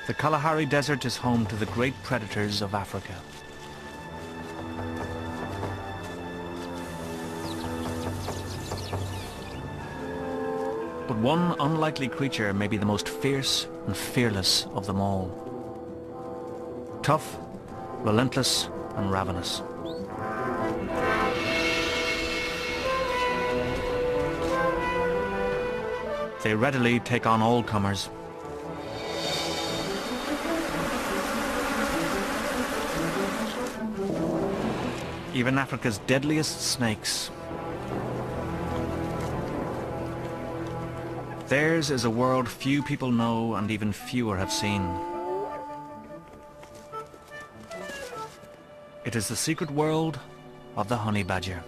The Kalahari Desert is home to the great predators of Africa. But one unlikely creature may be the most fierce and fearless of them all. Tough, relentless, and ravenous. They readily take on all comers. Even Africa's deadliest snakes. Theirs is a world few people know and even fewer have seen. It is the secret world of the honey badger.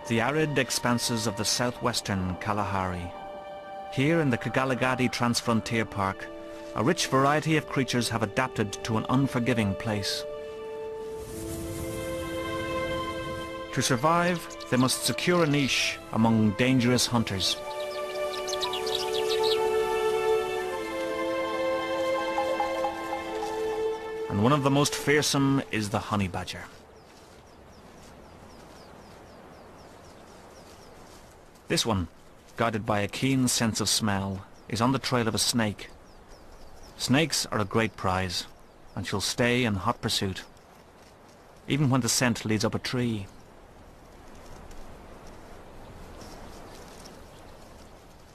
The arid expanses of the southwestern Kalahari. Here in the Kigalagadi Transfrontier Park, a rich variety of creatures have adapted to an unforgiving place. To survive, they must secure a niche among dangerous hunters. And one of the most fearsome is the honey badger. This one, guided by a keen sense of smell, is on the trail of a snake. Snakes are a great prize, and she'll stay in hot pursuit, even when the scent leads up a tree.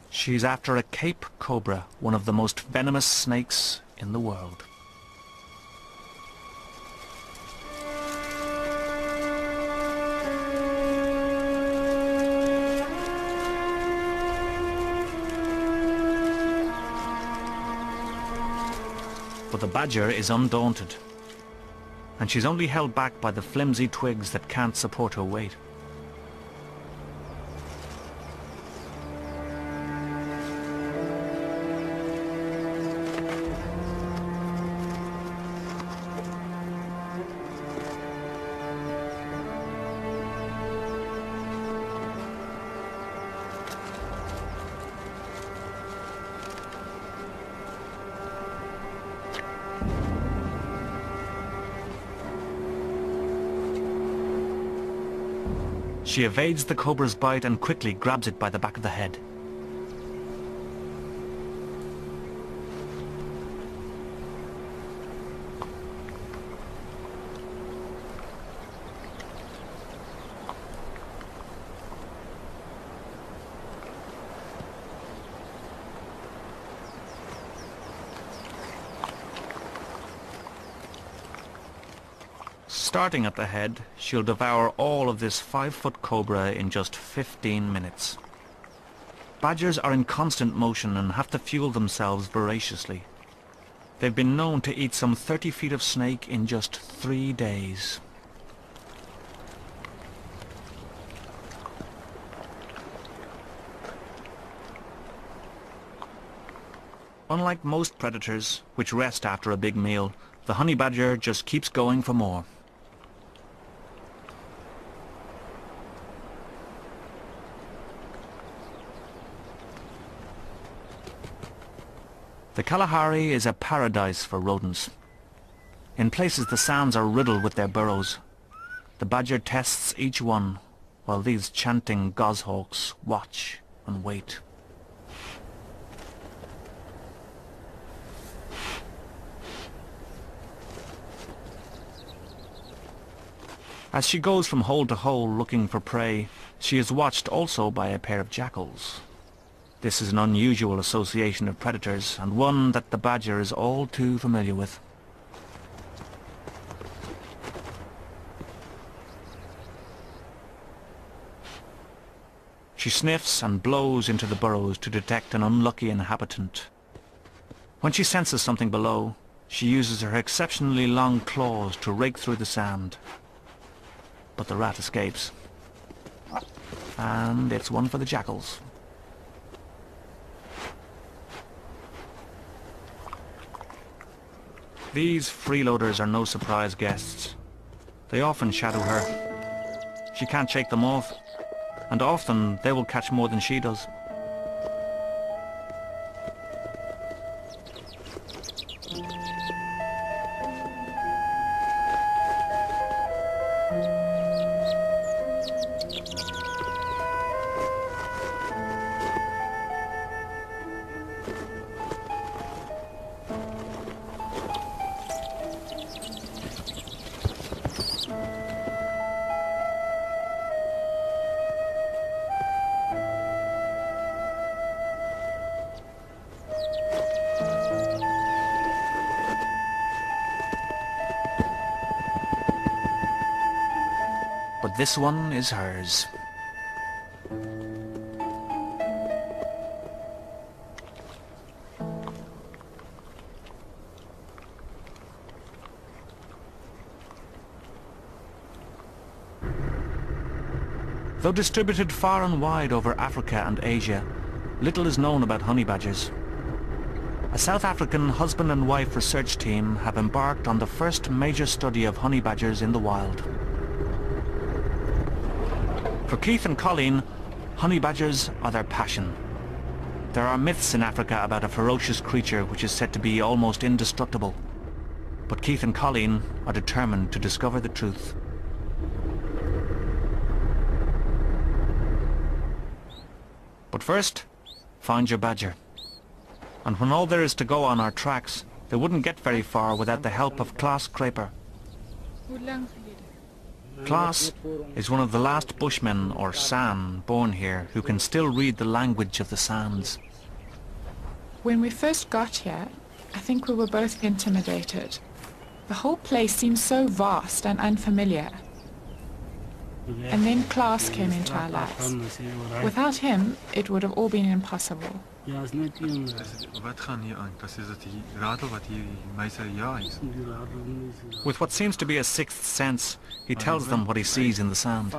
She's after a Cape cobra, one of the most venomous snakes in the world. But the badger is undaunted, and she's only held back by the flimsy twigs that can't support her weight. She evades the cobra's bite and quickly grabs it by the back of the head. Starting at the head, she'll devour all of this 5-foot cobra in just 15 minutes. Badgers are in constant motion and have to fuel themselves voraciously. They've been known to eat some 30 feet of snake in just 3 days. Unlike most predators, which rest after a big meal, the honey badger just keeps going for more. The Kalahari is a paradise for rodents. In places the sands are riddled with their burrows. The badger tests each one, while these chanting goshawks watch and wait. As she goes from hole to hole looking for prey, she is watched also by a pair of jackals. This is an unusual association of predators, and one that the badger is all too familiar with. She sniffs and blows into the burrows to detect an unlucky inhabitant. When she senses something below, she uses her exceptionally long claws to rake through the sand. But the rat escapes. And it's one for the jackals. These freeloaders are no surprise guests. They often shadow her. She can't shake them off, and often they will catch more than she does. But this one is hers. Though distributed far and wide over Africa and Asia, little is known about honey badgers. A South African husband and wife research team have embarked on the first major study of honey badgers in the wild. For Keith and Colleen, honey badgers are their passion. There are myths in Africa about a ferocious creature which is said to be almost indestructible. But Keith and Colleen are determined to discover the truth. But first, find your badger. And when all there is to go on are tracks, they wouldn't get very far without the help of Klaas Kruiper. Klaas is one of the last Bushmen, or San, born here, who can still read the language of the sands. When we first got here, I think we were both intimidated. The whole place seemed so vast and unfamiliar. And then Klaas came into our lives. Without him, it would have all been impossible. With what seems to be a sixth sense, he tells them what he sees in the sand.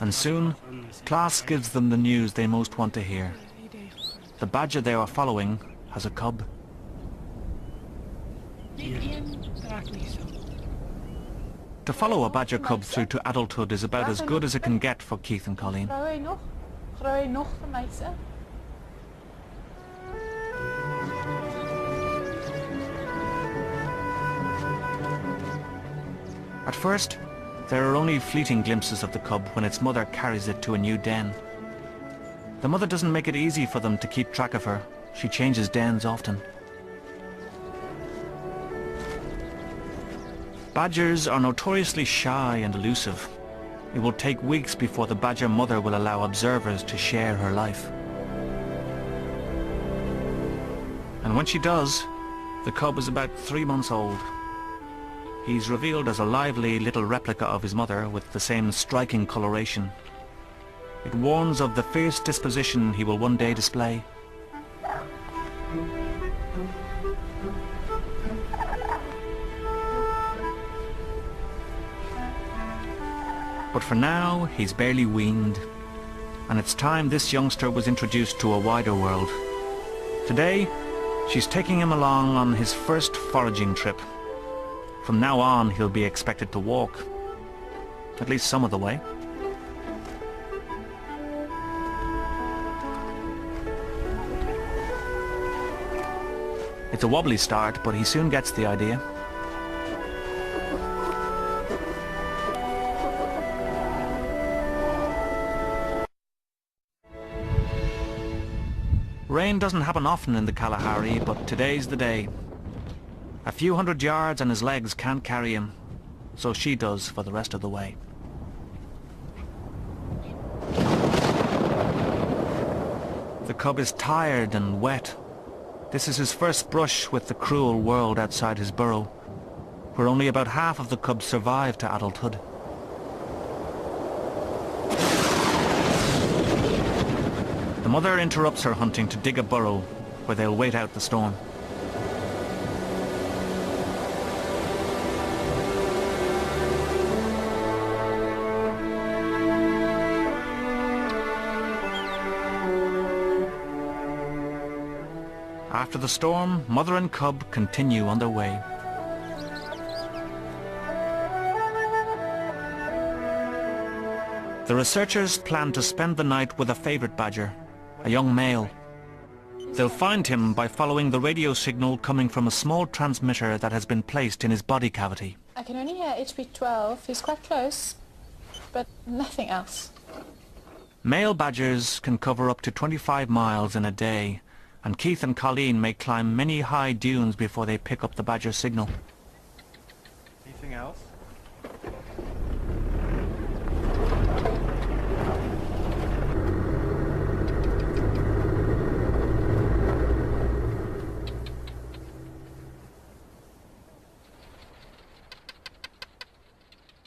And soon, Klaas gives them the news they most want to hear. The badger they are following has a cub. To follow a badger cub through to adulthood is about as good as it can get for Keith and Colleen. At first, there are only fleeting glimpses of the cub when its mother carries it to a new den. The mother doesn't make it easy for them to keep track of her. She changes dens often. Badgers are notoriously shy and elusive. It will take weeks before the badger mother will allow observers to share her life. And when she does, the cub is about 3 months old. He's revealed as a lively little replica of his mother with the same striking coloration. It warns of the fierce disposition he will one day display. But for now, he's barely weaned, and it's time this youngster was introduced to a wider world. Today, she's taking him along on his first foraging trip. From now on, he'll be expected to walk, at least some of the way. It's a wobbly start, but he soon gets the idea. Rain doesn't happen often in the Kalahari, but today's the day. A few hundred yards and his legs can't carry him, so she does for the rest of the way. The cub is tired and wet. This is his first brush with the cruel world outside his burrow, where only about half of the cubs survive to adulthood. The mother interrupts her hunting to dig a burrow where they'll wait out the storm. After the storm, mother and cub continue on their way. The researchers plan to spend the night with a favourite badger, a young male. They'll find him by following the radio signal coming from a small transmitter that has been placed in his body cavity. I can only hear HB12. He's quite close, but nothing else. Male badgers can cover up to 25 miles in a day, and Keith and Colleen may climb many high dunes before they pick up the badger signal. Anything else?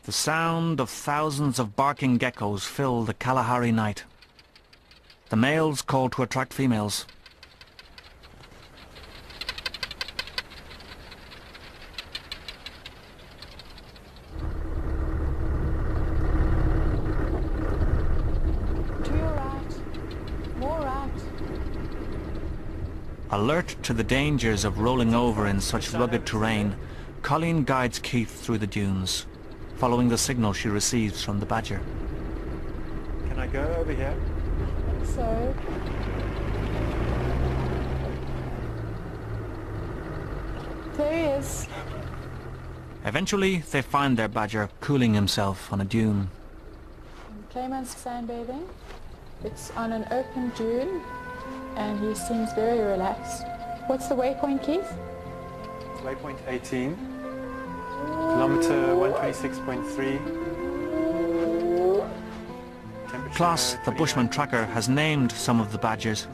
The sound of thousands of barking geckos fill the Kalahari night. The males call to attract females. To your right. More right. Alert to the dangers of rolling over in such rugged terrain, Colleen guides Keith through the dunes, following the signal she receives from the badger. Can I go over here? So, there he is. Eventually, they find their badger cooling himself on a dune. Clayman's sunbathing. It's on an open dune, and he seems very relaxed. What's the waypoint, Keith? Waypoint 18. Kilometer 126.3. Klaas, the bushman tracker, has named some of the badgers.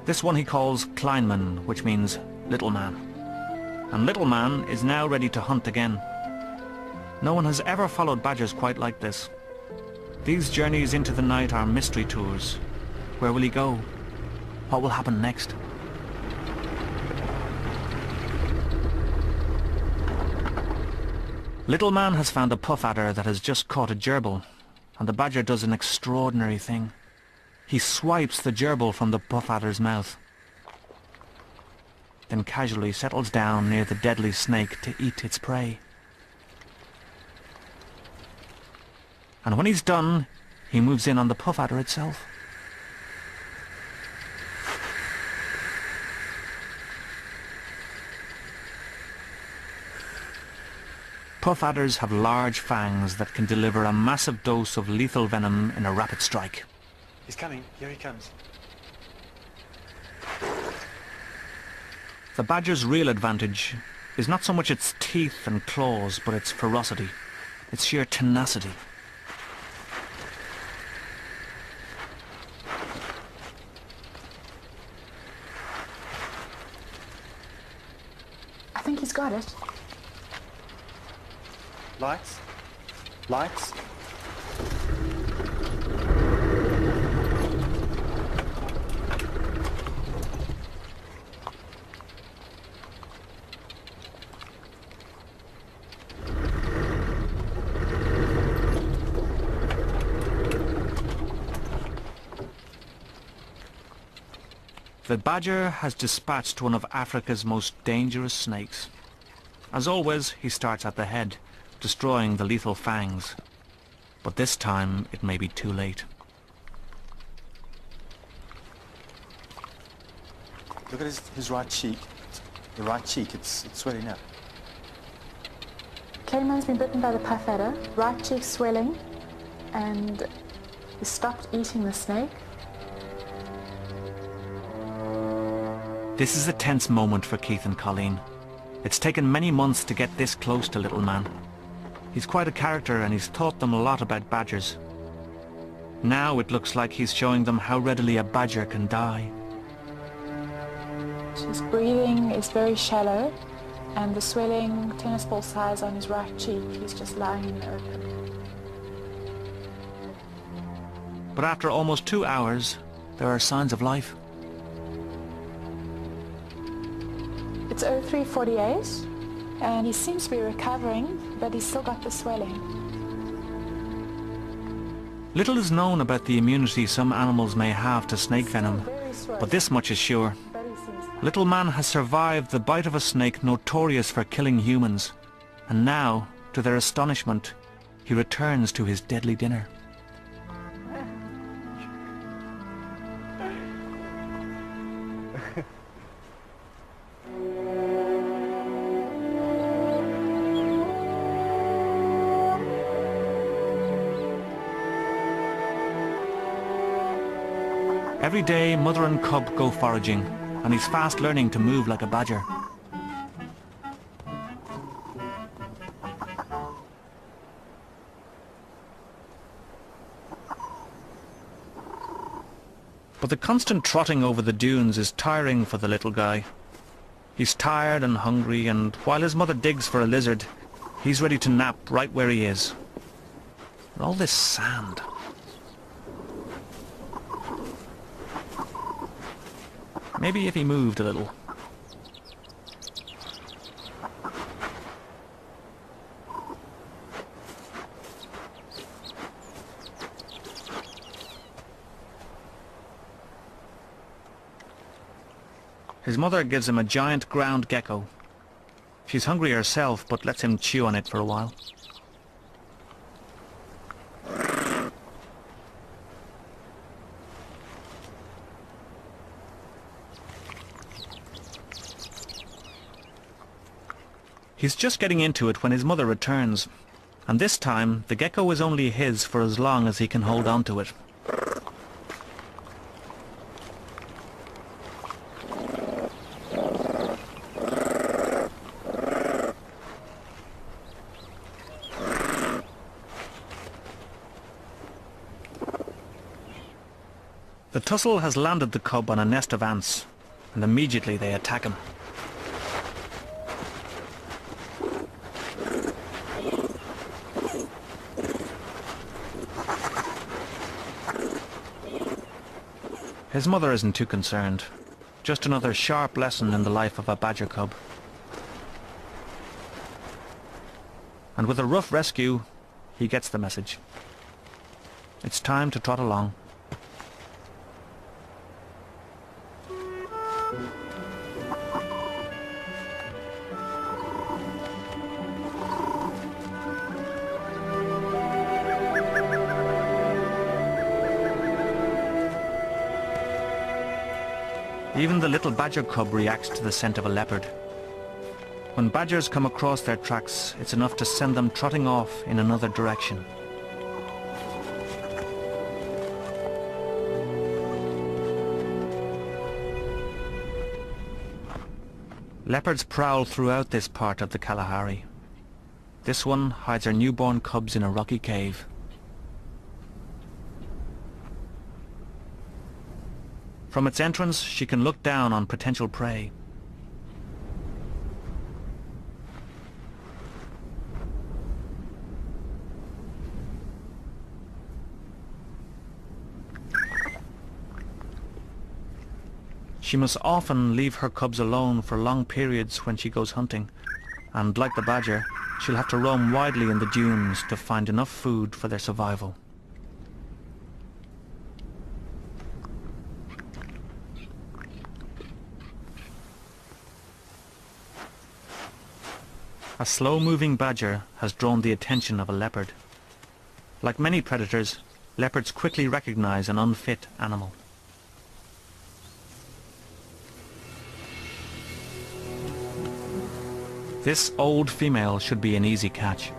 This one he calls Kleinman, which means little man. And little man is now ready to hunt again. No one has ever followed badgers quite like this. These journeys into the night are mystery tours. Where will he go? What will happen next? Little man has found a puff adder that has just caught a gerbil, and the badger does an extraordinary thing. He swipes the gerbil from the puff adder's mouth, then casually settles down near the deadly snake to eat its prey. And when he's done, he moves in on the puff adder itself. Puff adders have large fangs that can deliver a massive dose of lethal venom in a rapid strike. He's coming. Here he comes. The badger's real advantage is not so much its teeth and claws, but its ferocity, its sheer tenacity. I think he's got it. Lights. Lights. The badger has dispatched one of Africa's most dangerous snakes. As always, he starts at the head, destroying the lethal fangs. But this time, it may be too late. Look at his right cheek. The right cheek, it's swelling up. Clayman's been bitten by the puff adder, right cheek swelling, and he stopped eating the snake. This is a tense moment for Keith and Colleen. It's taken many months to get this close to Little Man. He's quite a character and he's taught them a lot about badgers. Now it looks like he's showing them how readily a badger can die. His breathing is very shallow, and the swelling tennis ball size on his right cheek, he's just lying in the open. But after almost 2 hours, there are signs of life. It's 03:48, and he seems to be recovering, but he's still got the swelling. Little is known about the immunity some animals may have to snake venom, Very swollen, but this much is sure. but he seems fine. Little Man has survived the bite of a snake notorious for killing humans, and now, to their astonishment, he returns to his deadly dinner. Every day, mother and cub go foraging, and he's fast learning to move like a badger. But the constant trotting over the dunes is tiring for the little guy. He's tired and hungry, and while his mother digs for a lizard, he's ready to nap right where he is. And all this sand. Maybe if he moved a little. His mother gives him a giant ground gecko. She's hungry herself, but lets him chew on it for a while. He's just getting into it when his mother returns, and this time the gecko is only his for as long as he can hold on to it. The tussle has landed the cub on a nest of ants, and immediately they attack him. His mother isn't too concerned. Just another sharp lesson in the life of a badger cub. And with a rough rescue, he gets the message. It's time to trot along. Even the little badger cub reacts to the scent of a leopard. When badgers come across their tracks, it's enough to send them trotting off in another direction. Leopards prowl throughout this part of the Kalahari. This one hides her newborn cubs in a rocky cave. From its entrance, she can look down on potential prey. She must often leave her cubs alone for long periods when she goes hunting, and like the badger, she'll have to roam widely in the dunes to find enough food for their survival. A slow-moving badger has drawn the attention of a leopard. Like many predators, leopards quickly recognize an unfit animal. This old female should be an easy catch.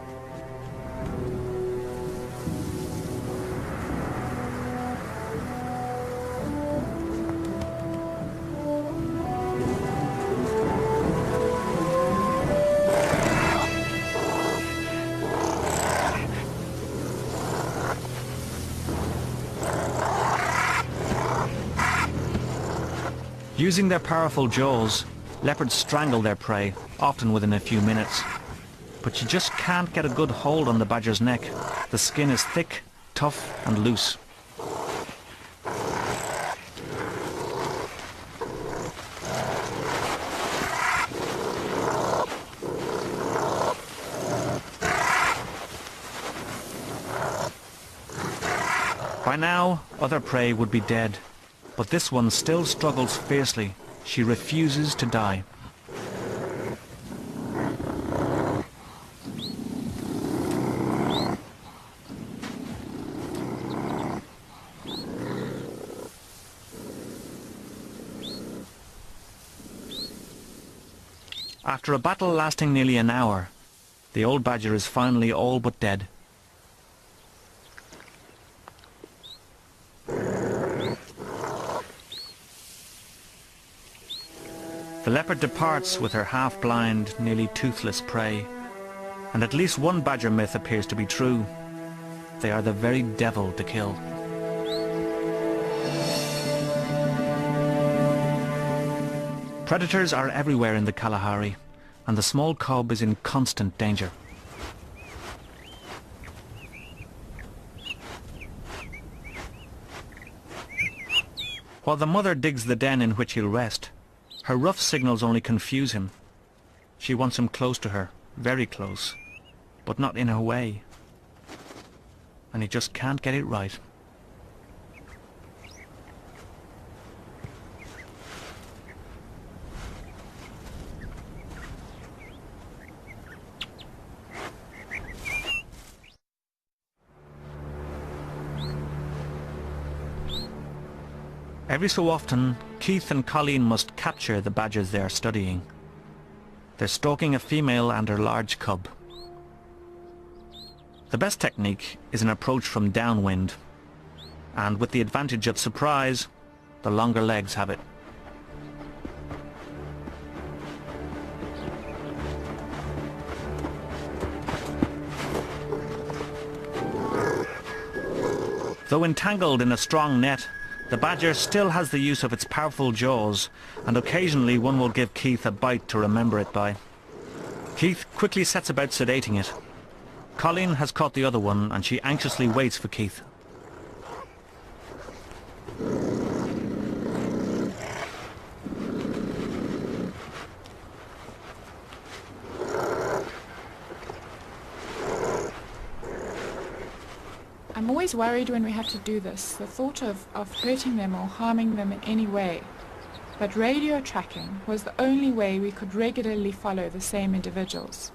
Using their powerful jaws, leopards strangle their prey, often within a few minutes. But you just can't get a good hold on the badger's neck. The skin is thick, tough, and loose. By now, other prey would be dead, but this one still struggles fiercely, She refuses to die. After a battle lasting nearly an hour, the old badger is finally all but dead. The leopard departs with her half-blind, nearly toothless prey, and at least one badger myth appears to be true. They are the very devil to kill. Predators are everywhere in the Kalahari, and the small cub is in constant danger. While the mother digs the den in which he'll rest, her rough signals only confuse him. She wants him close to her, very close, but not in her way. And he just can't get it right. Every so often, Keith and Colleen must capture the badgers they are studying. They're stalking a female and her large cub. The best technique is an approach from downwind, and with the advantage of surprise, the longer legs have it. Though entangled in a strong net, the badger still has the use of its powerful jaws, and occasionally one will give Keith a bite to remember it by. Keith quickly sets about sedating it. Colleen has caught the other one, and she anxiously waits for Keith. I'm always worried when we have to do this, the thought of hurting them or harming them in any way. But radio tracking was the only way we could regularly follow the same individuals.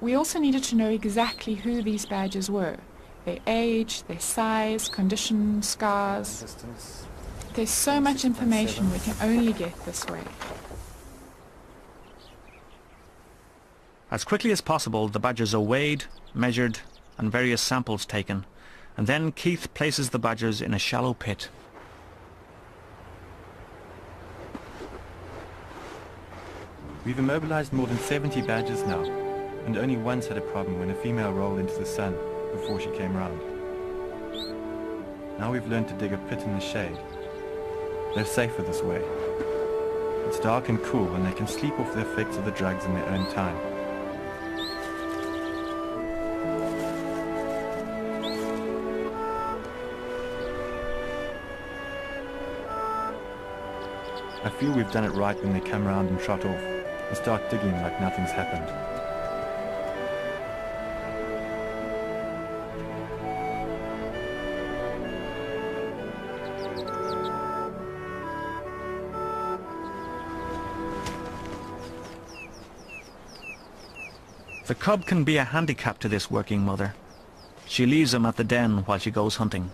We also needed to know exactly who these badgers were, their age, their size, condition, scars. Distance. There's so much information we can only get this way. As quickly as possible, the badgers are weighed, measured, and various samples taken, and then Keith places the badgers in a shallow pit. We've immobilized more than 70 badgers now, and only once had a problem when a female rolled into the sun before she came round. Now we've learned to dig a pit in the shade. They're safer this way. It's dark and cool, and they can sleep off the effects of the drugs in their own time. I feel we've done it right when they come round and trot off and start digging like nothing's happened. The cub can be a handicap to this working mother. She leaves him at the den while she goes hunting.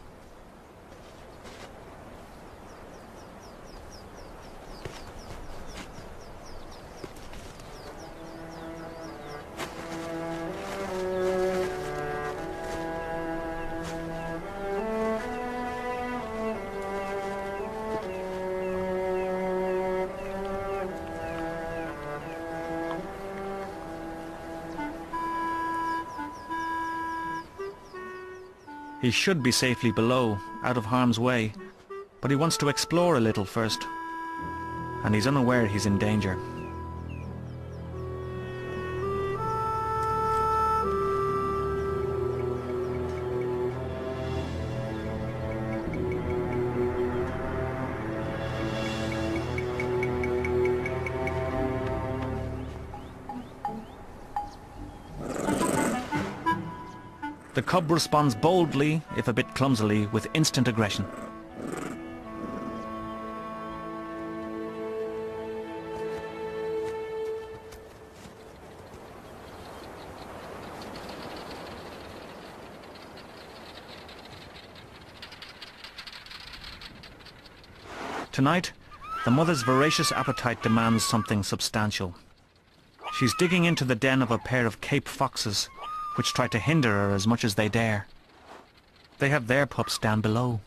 He should be safely below, out of harm's way, but he wants to explore a little first, and he's unaware he's in danger. The cub responds boldly, if a bit clumsily, with instant aggression. Tonight, the mother's voracious appetite demands something substantial. She's digging into the den of a pair of Cape foxes, which try to hinder her as much as they dare. They have their pups down below.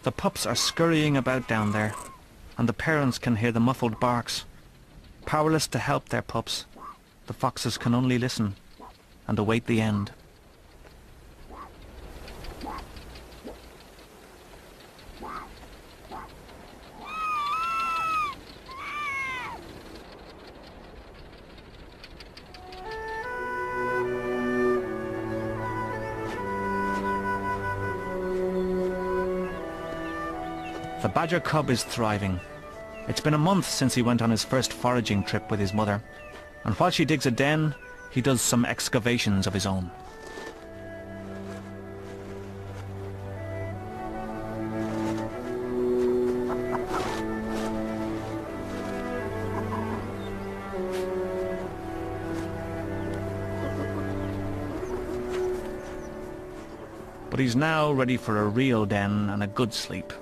The pups are scurrying about down there, and the parents can hear the muffled barks. Powerless to help their pups, the foxes can only listen and await the end. The badger cub is thriving. It's been a month since he went on his first foraging trip with his mother, and while she digs a den, he does some excavations of his own. But he's now ready for a real den and a good sleep.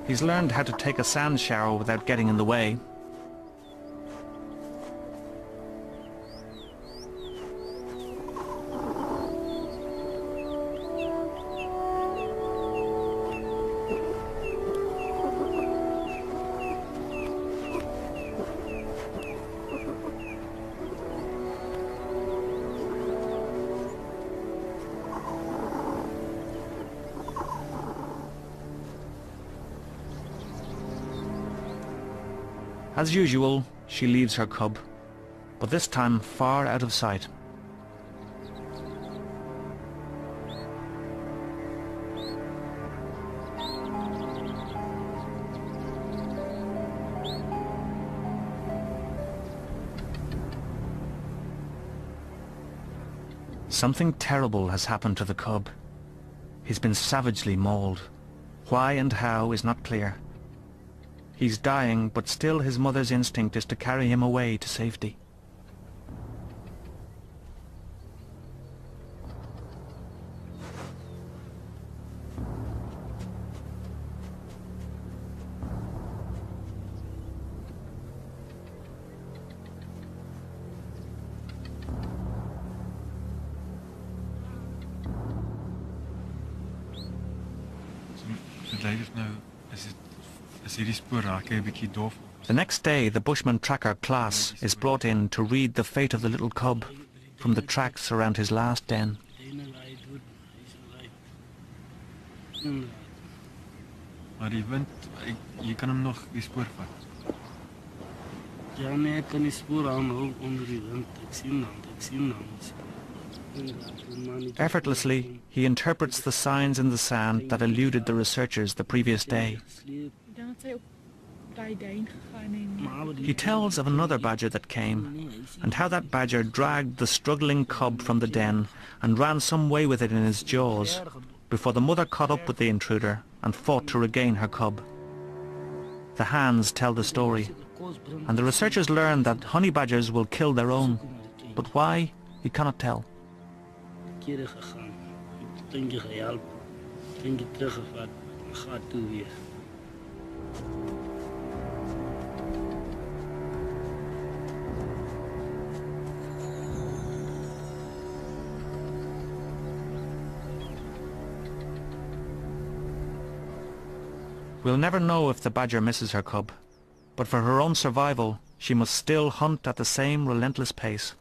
He's learned how to take a sand shower without getting in the way. As usual, she leaves her cub, but this time far out of sight. Something terrible has happened to the cub. He's been savagely mauled. Why and how is not clear. He's dying, but still his mother's instinct is to carry him away to safety. The next day, the bushman tracker Klaas is brought in to read the fate of the little cub from the tracks around his last den. Maar die wind, je kan hem nog die spoor vat. Ja, nee, ek kan die spoor aanhou onder die wind. Ek sien dan. Effortlessly, he interprets the signs in the sand that eluded the researchers the previous day. He tells of another badger that came, and how that badger dragged the struggling cub from the den and ran some way with it in his jaws, before the mother caught up with the intruder and fought to regain her cub. The hands tell the story, and the researchers learn that honey badgers will kill their own, but why, he cannot tell. We'll never know if the badger misses her cub, but for her own survival, she must still hunt at the same relentless pace.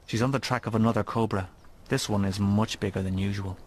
She's on the track of another cobra. This one is much bigger than usual.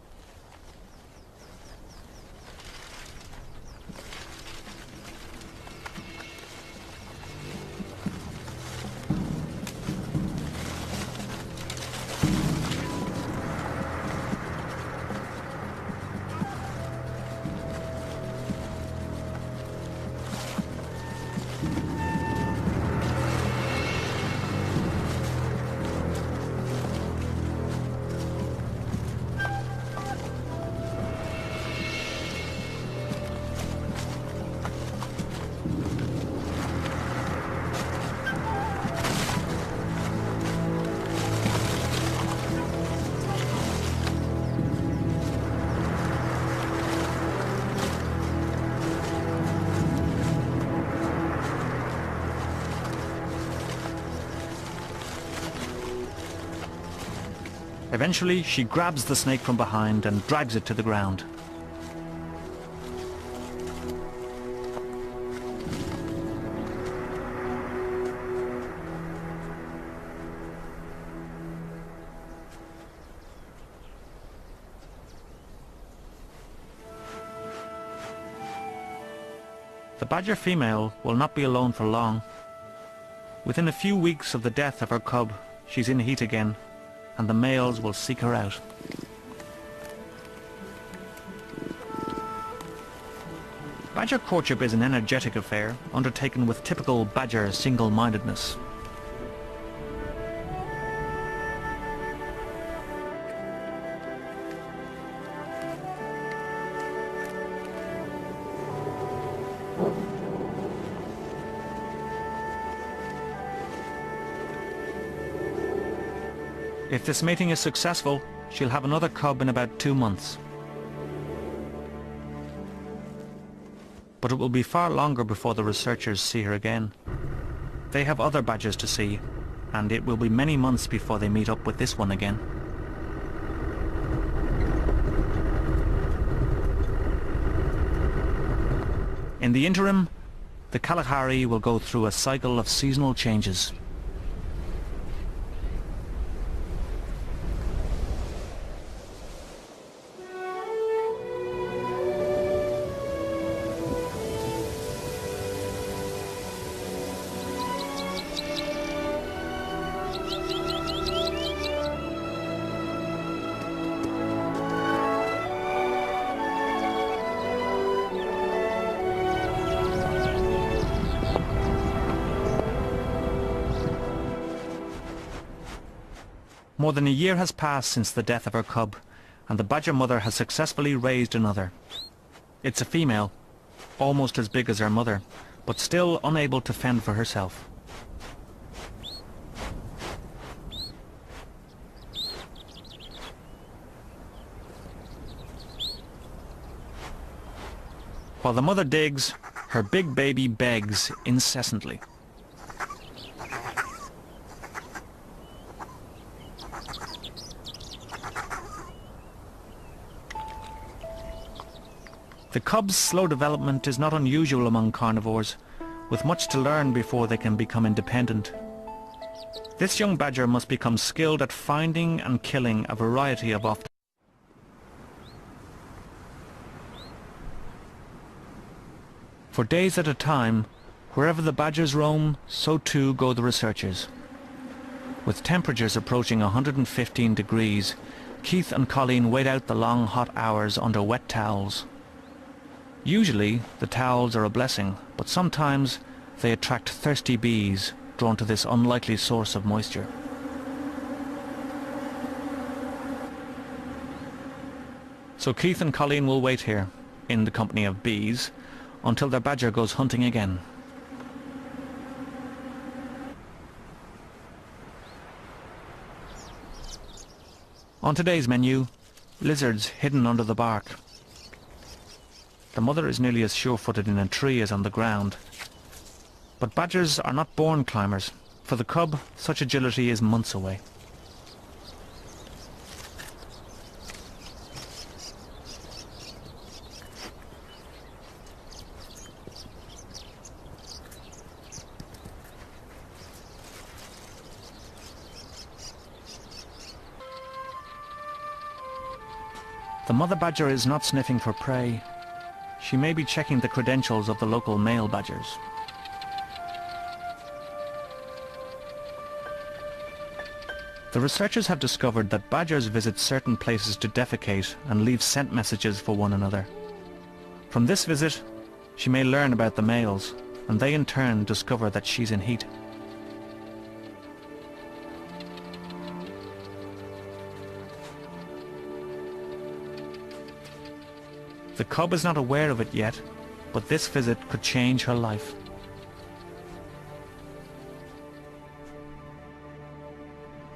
Eventually, she grabs the snake from behind and drags it to the ground. The badger female will not be alone for long. Within a few weeks of the death of her cub, she's in heat again, and the males will seek her out. Badger courtship is an energetic affair, undertaken with typical badger single-mindedness. If this mating is successful, she'll have another cub in about 2 months. But it will be far longer before the researchers see her again. They have other badgers to see, and it will be many months before they meet up with this one again. In the interim, the Kalahari will go through a cycle of seasonal changes. More than a year has passed since the death of her cub, and the badger mother has successfully raised another. It's a female, almost as big as her mother, but still unable to fend for herself. While the mother digs, her big baby begs incessantly. The cub's slow development is not unusual among carnivores, with much to learn before they can become independent. This young badger must become skilled at finding and killing a variety of offspring. For days at a time, wherever the badgers roam, so too go the researchers. With temperatures approaching 115 degrees, Keith and Colleen wait out the long hot hours under wet towels. Usually, the towels are a blessing, but sometimes they attract thirsty bees drawn to this unlikely source of moisture. So Keith and Colleen will wait here, in the company of bees, until their badger goes hunting again. On today's menu, lizards hidden under the bark. The mother is nearly as sure-footed in a tree as on the ground. But badgers are not born climbers. For the cub, such agility is months away. The mother badger is not sniffing for prey. She may be checking the credentials of the local male badgers. The researchers have discovered that badgers visit certain places to defecate and leave scent messages for one another. From this visit, she may learn about the males, and they in turn discover that she's in heat. The cub is not aware of it yet, but this visit could change her life.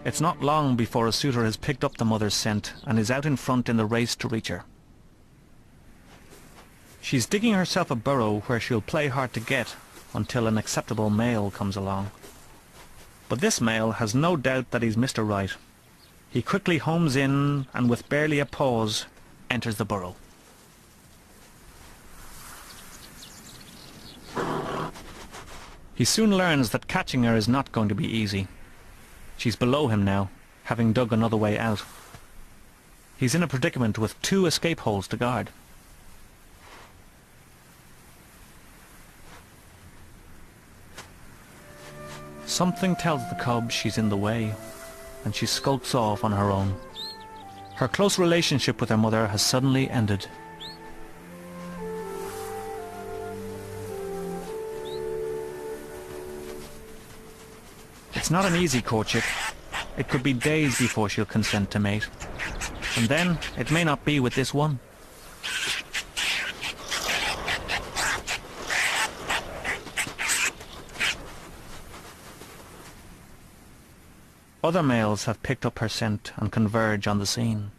It's not long before a suitor has picked up the mother's scent and is out in front in the race to reach her. She's digging herself a burrow where she'll play hard to get until an acceptable male comes along. But this male has no doubt that he's Mr. Right. He quickly homes in and with barely a pause enters the burrow. He soon learns that catching her is not going to be easy. She's below him now, having dug another way out. He's in a predicament with 2 escape holes to guard. Something tells the cub she's in the way, and she skulks off on her own. Her close relationship with her mother has suddenly ended. It's not an easy courtship. It could be days before she'll consent to mate. And then, it may not be with this one. Other males have picked up her scent and converge on the scene.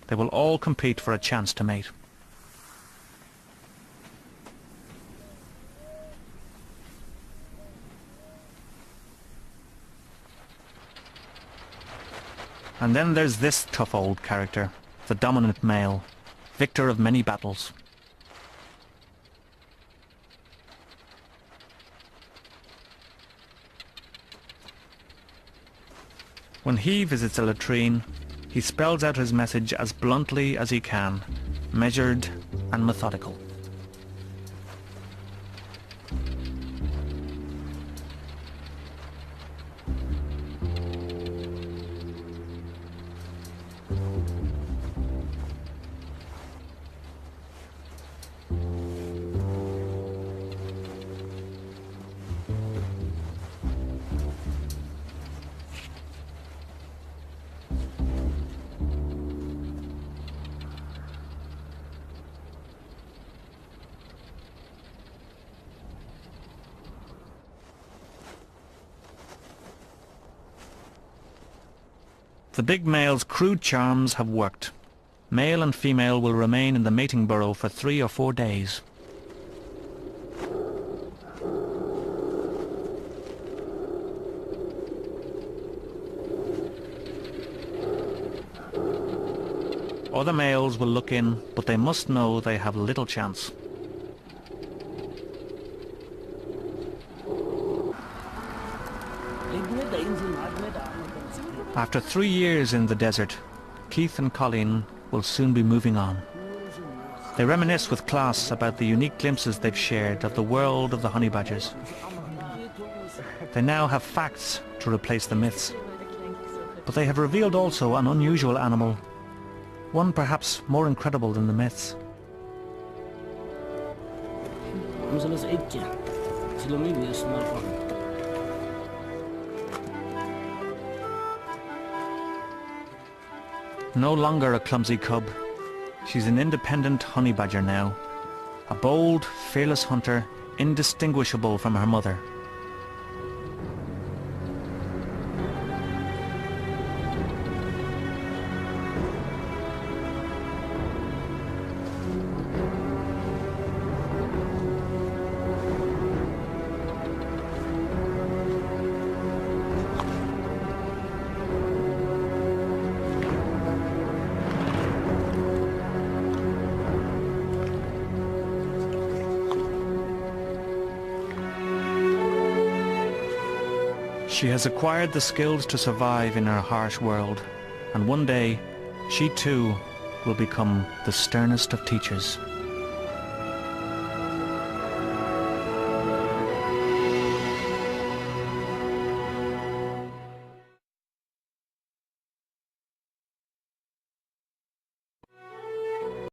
They will all compete for a chance to mate. And then there's this tough old character, the dominant male, victor of many battles. When he visits a latrine, he spells out his message as bluntly as he can, measured and methodical. The big male's crude charms have worked. Male and female will remain in the mating burrow for 3 or 4 days. Other males will look in, but they must know they have little chance. After 3 years in the desert, Keith and Colleen will soon be moving on. They reminisce with Klaas about the unique glimpses they've shared of the world of the honey badgers. They now have facts to replace the myths. But they have revealed also an unusual animal, one perhaps more incredible than the myths. No longer a clumsy cub, she's an independent honey badger now, a bold, fearless hunter, indistinguishable from her mother. She has acquired the skills to survive in her harsh world, and one day, she too will become the sternest of teachers.